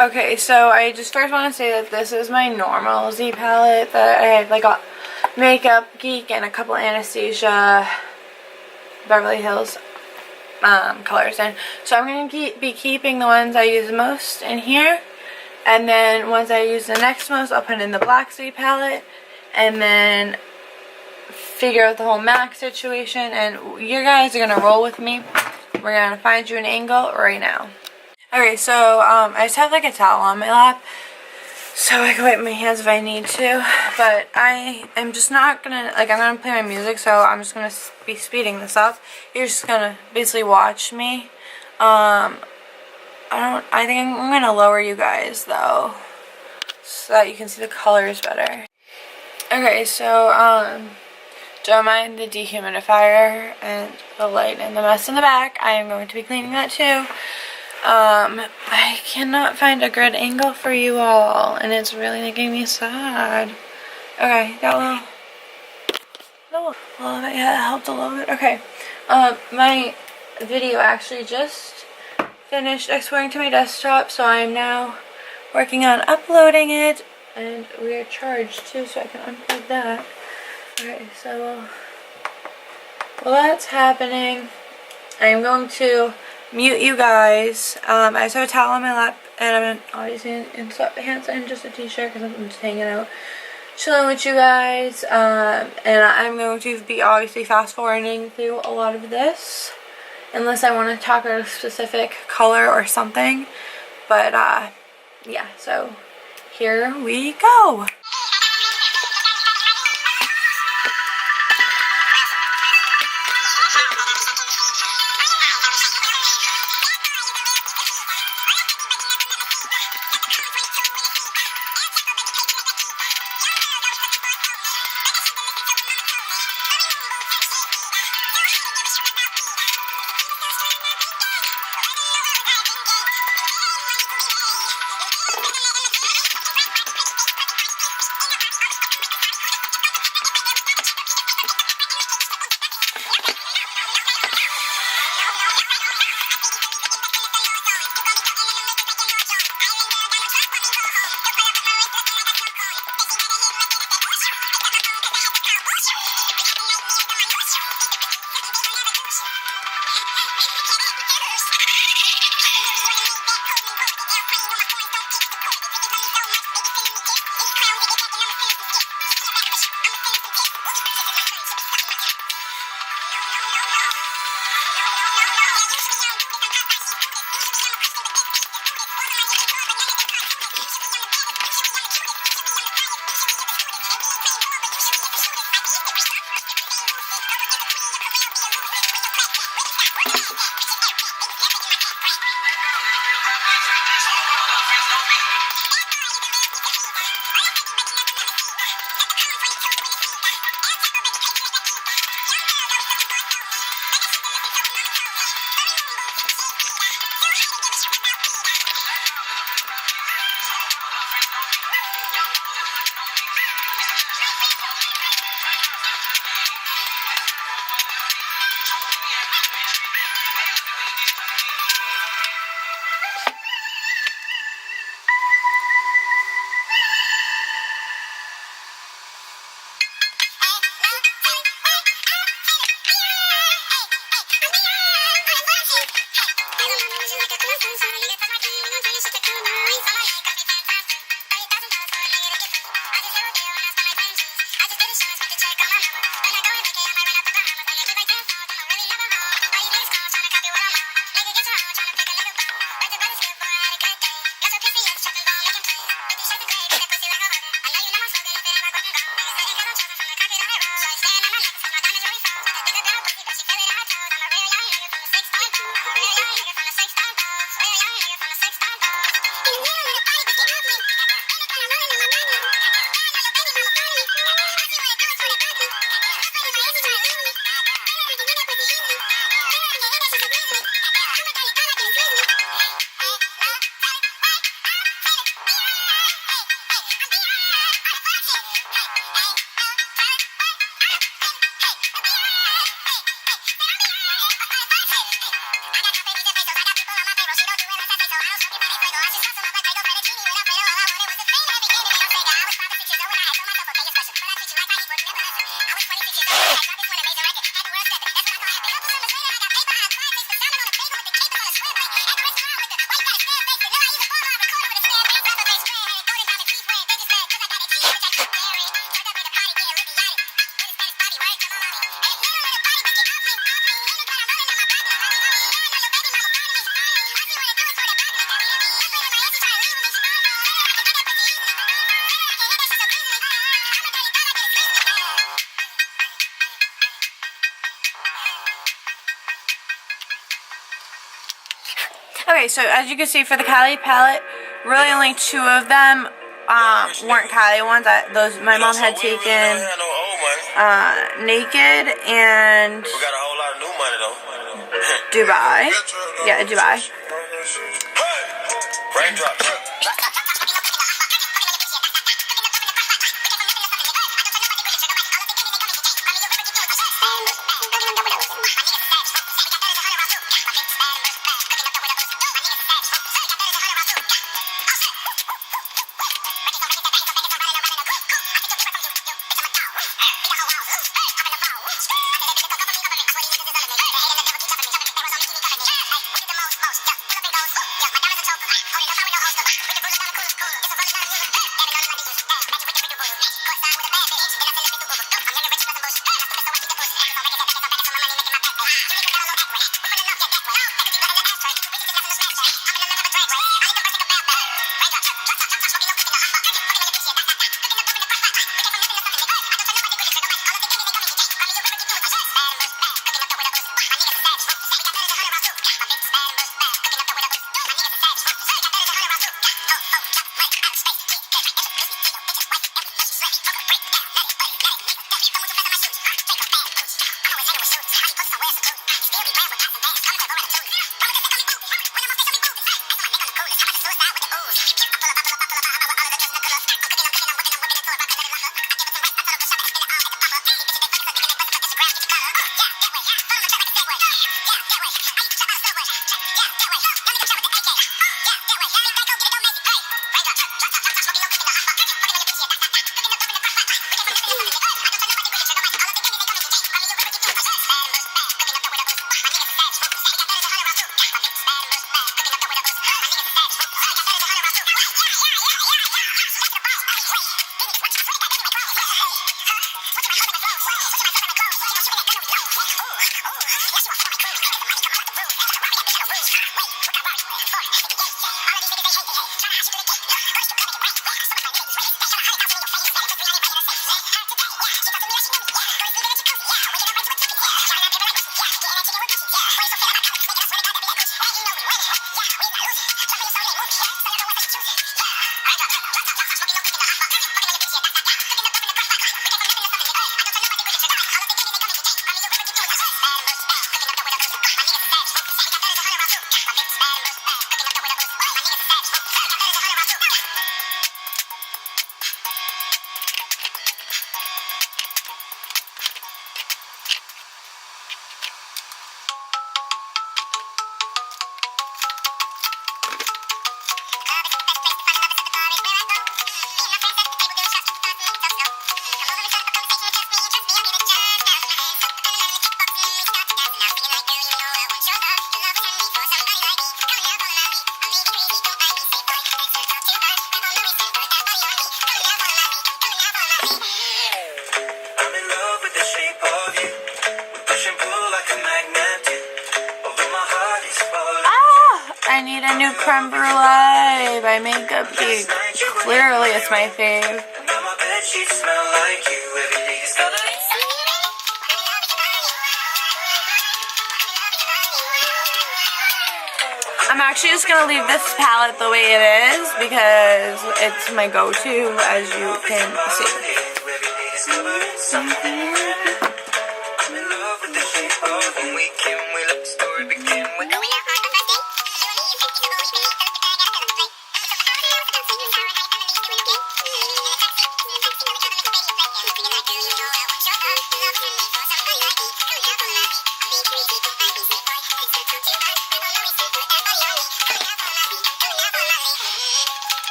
Okay, so I just first want to say that this is my normal Z palette that I had like a Makeup Geek and a couple Anastasia Beverly Hills colors in. So I'm going to be keeping the ones I use most in here, and then ones I use the next most I'll put in the black Z palette, and then figure out the whole MAC situation, and you guys are going to roll with me. We're going to find you an angle right now. Okay, so I just have like a towel on my lap so I can wipe my hands if I need to, but I am just not gonna, like, I'm gonna play my music, so I'm just gonna be speeding this up. You're just gonna basically watch me. I think I'm gonna lower you guys though so that you can see the colors better. Okay, so don't mind the dehumidifier and the light and the mess in the back. I am going to be cleaning that too. I cannot find a good angle for you all, and it's really making me sad. Okay, that little bit, yeah, that helped a little bit. Okay, my video actually just finished exporting to my desktop, so I am now working on uploading it, and we are charged too, so I can unplug that. Okay, so while that's happening, I am going to mute you guys. I just have a towel on my lap, and I'm obviously in sweatpants and just a t-shirt because I'm just hanging out, chilling with you guys. And I'm going to be obviously fast forwarding through a lot of this, unless I want to talk about a specific color or something. But yeah, so here we go. Okay, so as you can see for the Kylie palette, really only 2 of them weren't Kylie ones. Those my mom had taken Naked and Dubai. Yeah, Dubai. I need a new creme brulee by Makeup Geek. Clearly it's my fave. I'm actually just going to leave this palette the way it is because it's my go-to, as you can see.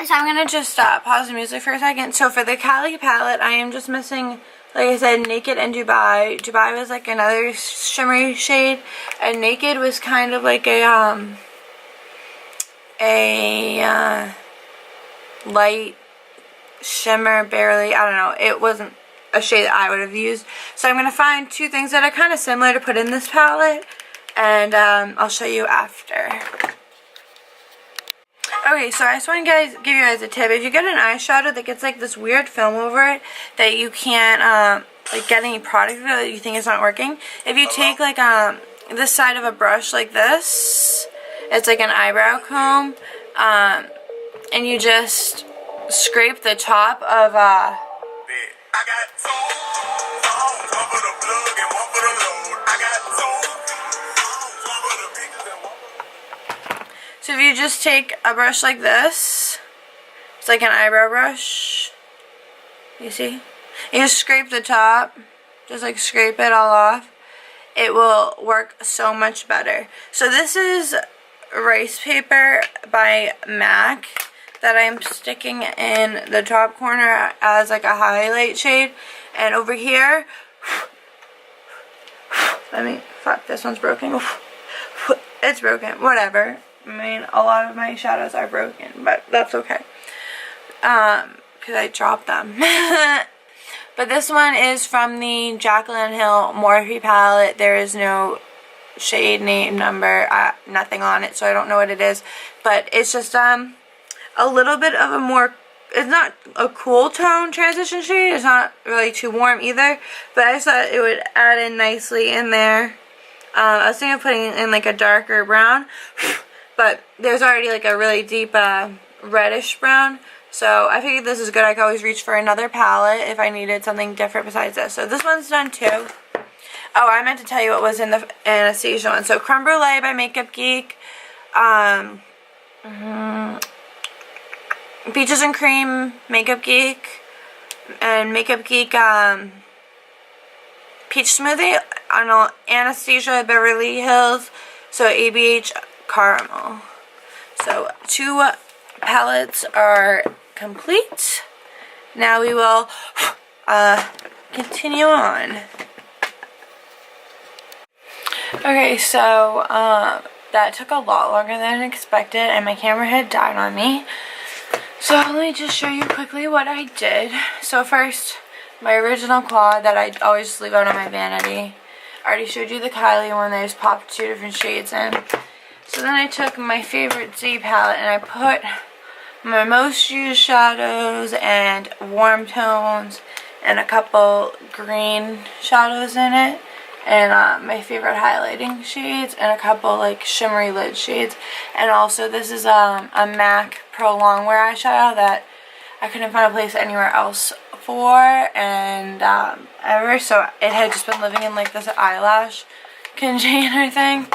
So I'm going to just pause the music for a second. So for the Kylie palette, I am just missing, like I said, Naked and Dubai. Dubai was like another shimmery shade, and Naked was kind of like a light shimmer, barely. I don't know. It wasn't a shade that I would have used. So I'm going to find 2 things that are kind of similar to put in this palette, and I'll show you after. Okay, so I just want to give you guys a tip. If you get an eyeshadow that gets like this weird film over it that you can't like get any product that you think is not working, if you take like this side of a brush like this. It's like an eyebrow comb. And you just scrape the top of so if you just take a brush like this, it's like an eyebrow brush, you see? You just scrape the top, just like scrape it all off. It will work so much better. So this is rice paper by MAC that I'm sticking in the top corner as like a highlight shade. And over here, fuck, this one's broken. It's broken, whatever. I mean, a lot of my shadows are broken, but that's okay. Because I dropped them. But this one is from the Jaclyn Hill Morphe palette. There is no shade, name, number, nothing on it, so I don't know what it is. But it's just a little bit of a more, it's not a cool tone transition shade. It's not really too warm either. But I just thought it would add in nicely in there. I was thinking of putting in like a darker brown. But there's already like a really deep reddish brown. So I figured this is good. I could always reach for another palette if I needed something different besides this. So this one's done too. Oh, I meant to tell you what was in the Anastasia one. So Creme Brulee by Makeup Geek. Peaches and Cream, Makeup Geek. And Makeup Geek Peach Smoothie on Anastasia Beverly Hills. So ABH Caramel. So 2 palettes are complete. Now we will continue on. Okay, so that took a lot longer than expected, and my camera had died on me. So let me just show you quickly what I did. So first, my original quad that I always just leave out on my vanity. I already showed you the Kylie one that I just popped 2 different shades in. So then I took my favorite Z palette and I put my most used shadows and warm tones and a couple green shadows in it. And my favorite highlighting shades and a couple like shimmery lid shades. And also this is a MAC Pro Longwear eyeshadow that I couldn't find a place anywhere else for and ever. So it had just been living in like this eyelash container thing.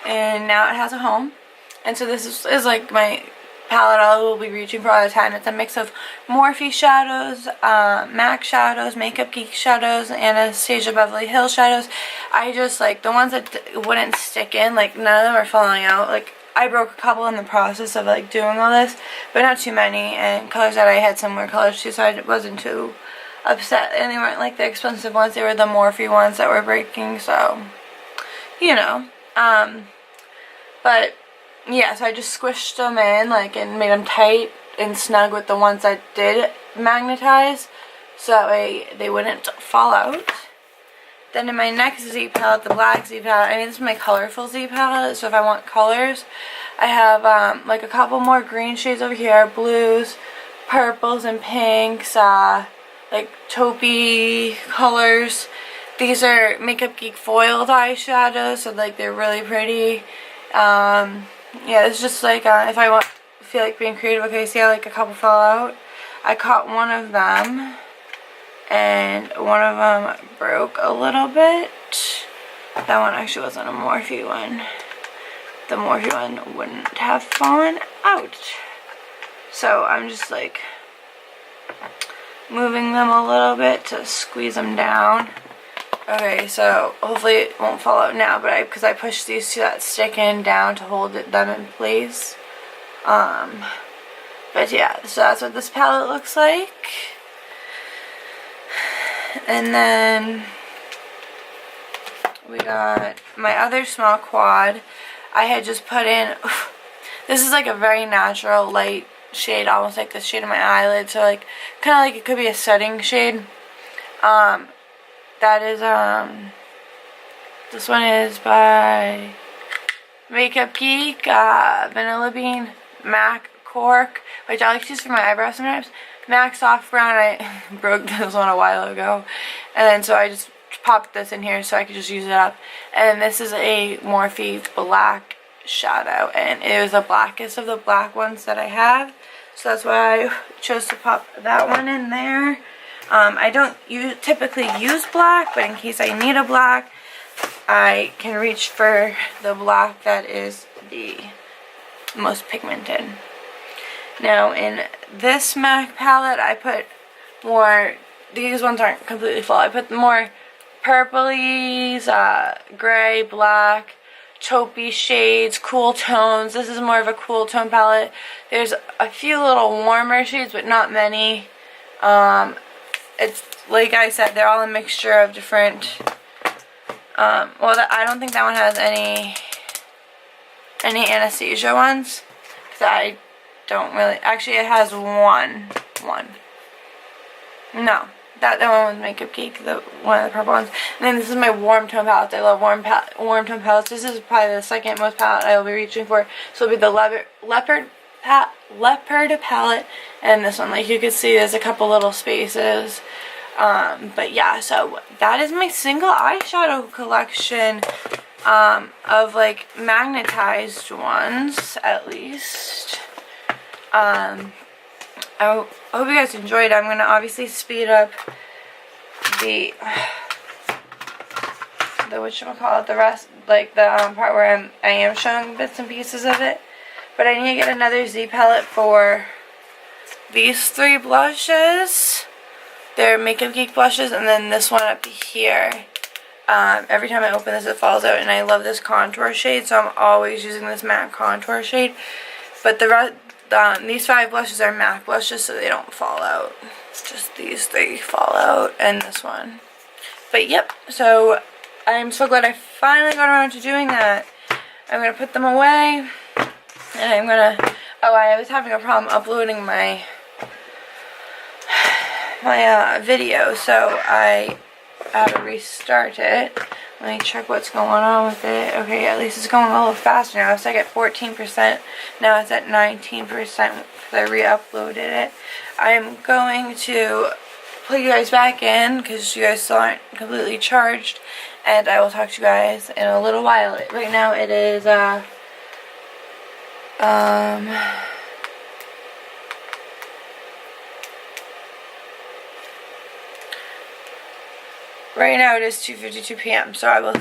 And now it has a home. And so this is like my palette I will be reaching for all the time. It's a mix of Morphe shadows, MAC shadows, Makeup Geek shadows, Anastasia Beverly Hills shadows. I just like the ones that wouldn't stick in, like none of them are falling out. Like I broke a couple in the process of like doing all this, but not too many. And colors that I had some were colors too, so I wasn't too upset. And they weren't like the expensive ones, they were the Morphe ones that were breaking, so you know. But yeah, so I just squished them in like and made them tight and snug with the ones that did magnetize, so that way they wouldn't fall out. Then in my next Z palette, the black Z palette, I mean this is my colorful Z palette, so if I want colors, I have like a couple more green shades over here, blues, purples and pinks, like taupey colors. These are Makeup Geek foiled eyeshadows, so like they're really pretty. Yeah, it's just like if I feel like being creative. Okay, see how like a couple fell out? I caught one of them and one of them broke a little bit. That one actually wasn't a Morphe one. The Morphe one wouldn't have fallen out. So I'm just like moving them a little bit to squeeze them down. Okay, so hopefully it won't fall out now, but because I pushed these two that stick in down to hold them in place. But yeah, so that's what this palette looks like. And then we got my other small quad. I had just put in, this is like a very natural light shade, almost like the shade of my eyelid, so like kind of like it could be a setting shade. That is, this one is by Makeup Geek, Vanilla Bean, MAC Cork, which I like to use for my eyebrows sometimes. MAC Soft Brown, I broke this one a while ago, and then so I just popped this in here so I could just use it up. And this is a Morphe black shadow, and it was the blackest of the black ones that I have, so that's why I chose to pop that one in there. I don't typically use black, but in case I need a black, I can reach for the black that is the most pigmented. Now in this MAC palette, I put more, these ones aren't completely full, I put more purplies, gray, black, taupey shades, cool tones. This is more of a cool tone palette. There's a few little warmer shades, but not many. It's like I said, they're all a mixture of different. I don't think that one has any Anastasia ones, because I don't really. Actually, it has one. No. That one was Makeup Geek, one of the purple ones. And then this is my warm tone palette. I love warm tone palettes. This is probably the second most palette I will be reaching for. So it'll be the leopard palette, and this one. Like you can see, there's a couple little spaces. But yeah, so that is my single eyeshadow collection of like magnetized ones, at least. I hope you guys enjoyed. I'm going to obviously speed up the whatchamacallit, the rest, like the part where I am showing bits and pieces of it. But I need to get another Z palette for these three blushes. They're Makeup Geek blushes, and then this one up here. Every time I open this, it falls out, and I love this contour shade, so I'm always using this matte contour shade. But the rest, these 5 blushes are MAC blushes, so they don't fall out. Just these 3 fall out, and this one. But yep, so I'm so glad I finally got around to doing that. I'm going to put them away, and I'm going to, I was having a problem uploading my video, so I had to restart it. Let me check what's going on with it. Okay, at least it's going a little faster now. It's like at 14%. Now it's at 19% because I re-uploaded it. I'm going to put you guys back in because you guys still aren't completely charged. And I will talk to you guys in a little while. Right now it is, right now it is 2:52 p.m. So I will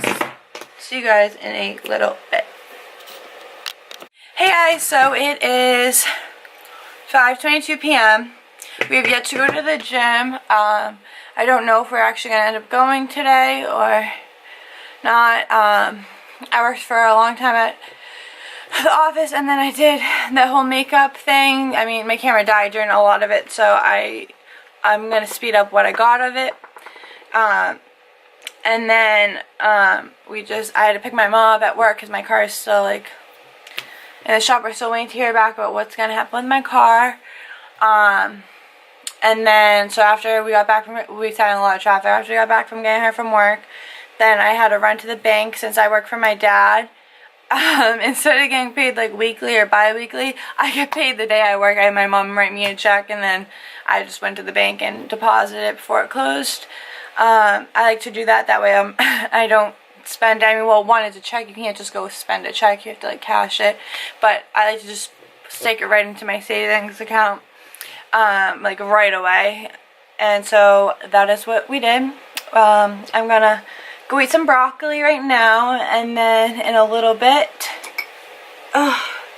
see you guys in a little bit. Hey guys, so it is 5:22 p.m. We have yet to go to the gym. I don't know if we're actually going to end up going today or not. I worked for a long time at the office, and then I did the whole makeup thing. I mean, my camera died during a lot of it, so I'm going to speed up what I got of it. And then I had to pick my mom up at work because my car is still like in the shop. We're still waiting to hear back about what's going to happen with my car. And then, so after we got back from, we sat in a lot of traffic. After we got back from getting her from work, then I had to run to the bank since I work for my dad. Instead of getting paid like weekly or bi-weekly, I get paid the day I work. I had my mom write me a check, and then I just went to the bank and deposited it before it closed. I like to do that way I don't spend, I mean, well, one is a check, you can't just go spend a check, you have to like cash it, but I like to just stick it right into my savings account, like right away. And so that is what we did. I'm gonna go eat some broccoli right now, and then in a little bit,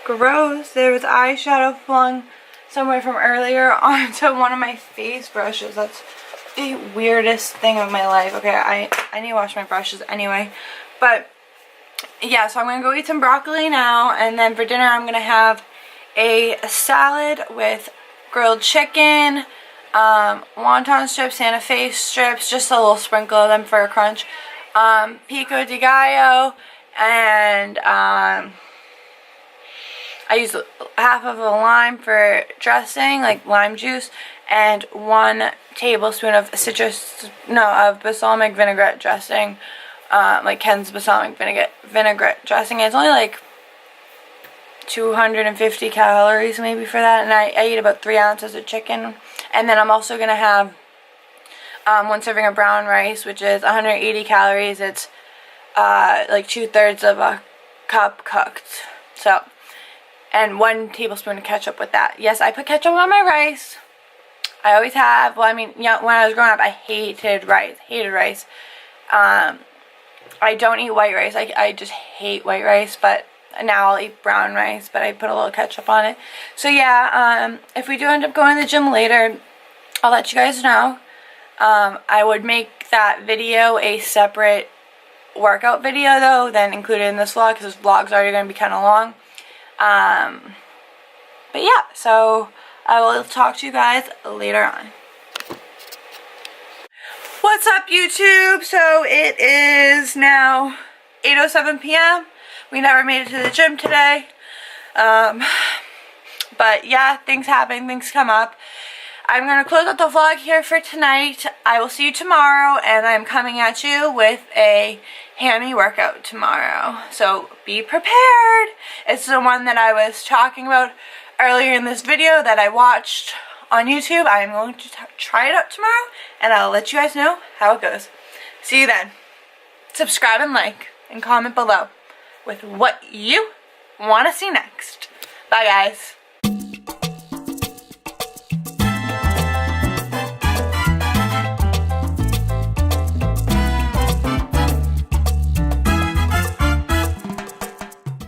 gross, there was eyeshadow flung somewhere from earlier onto one of my face brushes. That's the weirdest thing of my life. Okay, I need to wash my brushes anyway. But yeah, so I'm gonna go eat some broccoli now, and then for dinner I'm gonna have a salad with grilled chicken, wonton strips, Santa Fe strips, just a little sprinkle of them for a crunch, pico de gallo, and I use half of a lime for dressing, like lime juice, and 1 tablespoon of balsamic vinaigrette dressing, like Ken's balsamic vinaigrette dressing. It's only like 250 calories maybe for that, and I eat about 3 ounces of chicken. And then I'm also gonna have one serving of brown rice, which is 180 calories. It's like 2/3 of a cup cooked. So, and 1 tablespoon of ketchup with that. Yes, I put ketchup on my rice. I always have. Well, I mean, yeah, when I was growing up, I hated rice. I don't eat white rice. I just hate white rice, but now I'll eat brown rice, but I put a little ketchup on it. So yeah, if we do end up going to the gym later, I'll let you guys know. I would make that video a separate workout video though, than included in this vlog, because this vlog's already going to be kind of long. But yeah, so I will talk to you guys later on. What's up, YouTube? So it is now 8:07 p.m. We never made it to the gym today. But yeah, things happen, things come up. I'm going to close out the vlog here for tonight. I will see you tomorrow, and I'm coming at you with a hammy workout tomorrow. So be prepared. It's the one that I was talking about earlier in this video that I watched on YouTube. I'm going to try it out tomorrow, and I'll let you guys know how it goes. See you then. Subscribe and like, and comment below with what you want to see next. Bye, guys.